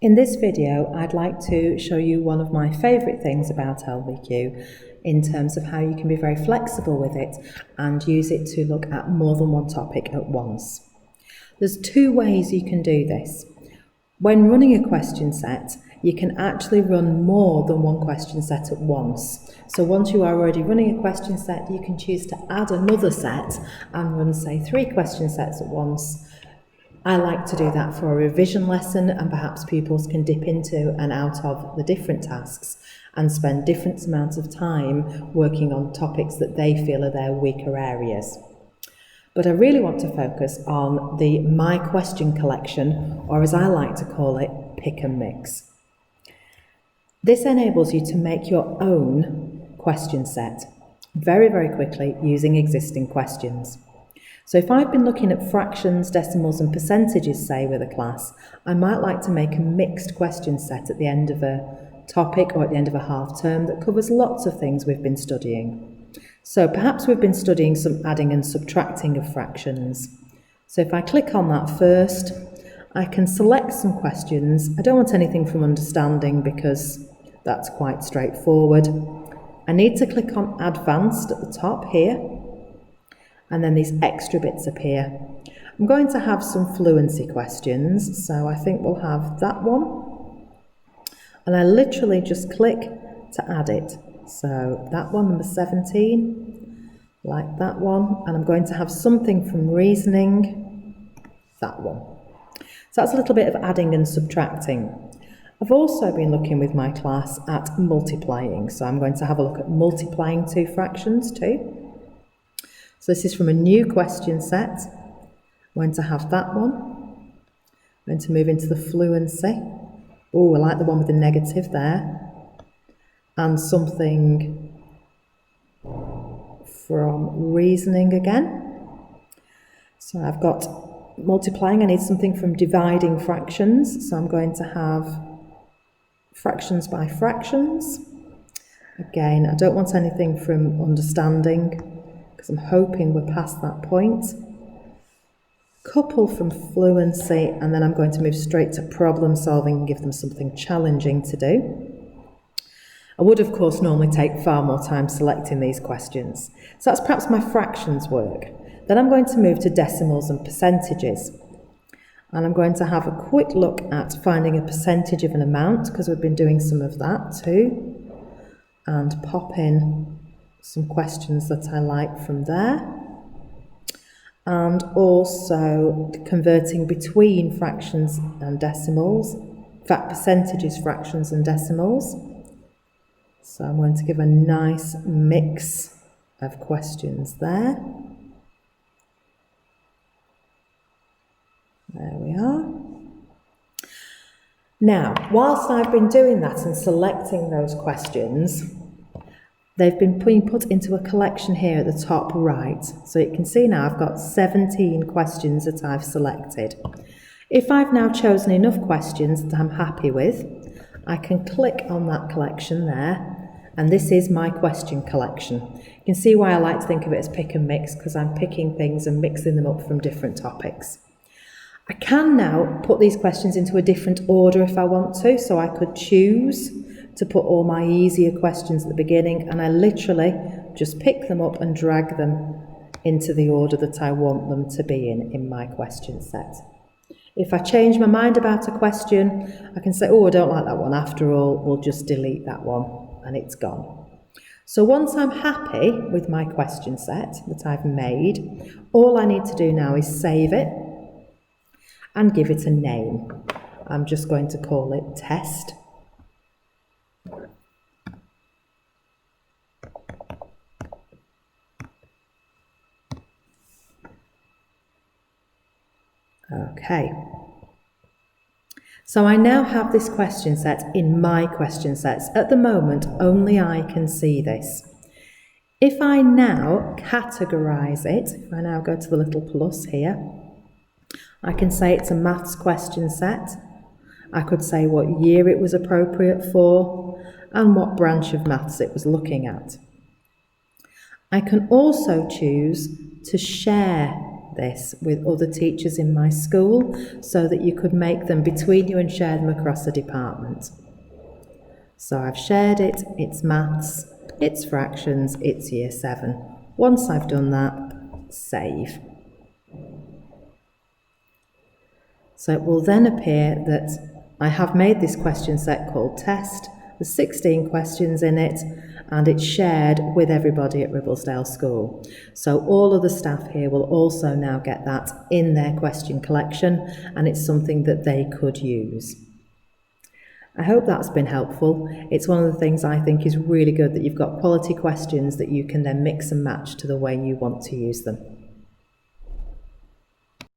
In this video, I'd like to show you one of my favourite things about LbQ in terms of how you can be very flexible with it and use it to look at more than one topic at once. There's two ways you can do this. When running a question set, you can actually run more than one question set at once. So once you are already running a question set, you can choose to add another set and run, say, 3 question sets at once. I like to do that for a revision lesson, and perhaps pupils can dip into and out of the different tasks and spend different amounts of time working on topics that they feel are their weaker areas. But I really want to focus on the My Question collection, or as I like to call it, pick and mix. This enables you to make your own question set very, very quickly using existing questions. So if I've been looking at fractions, decimals and percentages, say, with a class, I might like to make a mixed question set at the end of a topic or at the end of a half term that covers lots of things we've been studying. So perhaps we've been studying some adding and subtracting of fractions. So if I click on that first, I can select some questions. I don't want anything from understanding because that's quite straightforward. I need to click on advanced at the top here, and then these extra bits appear. I'm going to have some fluency questions, so I think we'll have that one. And I literally just click to add it. So that one, number 17, like that one. And I'm going to have something from reasoning, that one. So that's a little bit of adding and subtracting. I've also been looking with my class at multiplying. So I'm going to have a look at multiplying 2 fractions too. So this is from a new question set. I'm going to have that one. I'm going to move into the fluency. Oh, I like the one with the negative there. And something from reasoning again. So I've got multiplying. I need something from dividing fractions. So I'm going to have fractions by fractions. Again, I don't want anything from understanding, because I'm hoping we're past that point. Couple from fluency, and then I'm going to move straight to problem solving and give them something challenging to do. I would, of course, normally take far more time selecting these questions. So that's perhaps my fractions work. Then I'm going to move to decimals and percentages. And I'm going to have a quick look at finding a percentage of an amount, because we've been doing some of that too. And pop in some questions that I like from there, and also converting between fractions and decimals, in fact percentages, fractions and decimals. So I'm going to give a nice mix of questions there. There we are. Now, whilst I've been doing that and selecting those questions, they've been put into a collection here at the top right. So you can see now I've got 17 questions that I've selected. If I've now chosen enough questions that I'm happy with, I can click on that collection there, and this is my question collection. You can see why I like to think of it as pick and mix, because I'm picking things and mixing them up from different topics. I can now put these questions into a different order if I want to, so I could choose to put all my easier questions at the beginning, and I literally just pick them up and drag them into the order that I want them to be in my question set. If I change my mind about a question, I can say, oh, I don't like that one after all, we'll just delete that one, and it's gone. So once I'm happy with my question set that I've made, all I need to do now is save it and give it a name. I'm just going to call it test. Okay, so I now have this question set in my question sets. At the moment, only I can see this. If I now categorise it, if I now go to the little plus here, I can say it's a maths question set. I could say what year it was appropriate for and what branch of maths it was looking at. I can also choose to share this with other teachers in my school so that you could make them between you and share them across the department. So I've shared it, it's maths, it's fractions, it's year 7. Once I've done that, save. So it will then appear that I have made this question set called test. There's 16 questions in it, and it's shared with everybody at Ribblesdale School. So all of the staff here will also now get that in their question collection, and it's something that they could use. I hope that's been helpful. It's one of the things I think is really good, that you've got quality questions that you can then mix and match to the way you want to use them.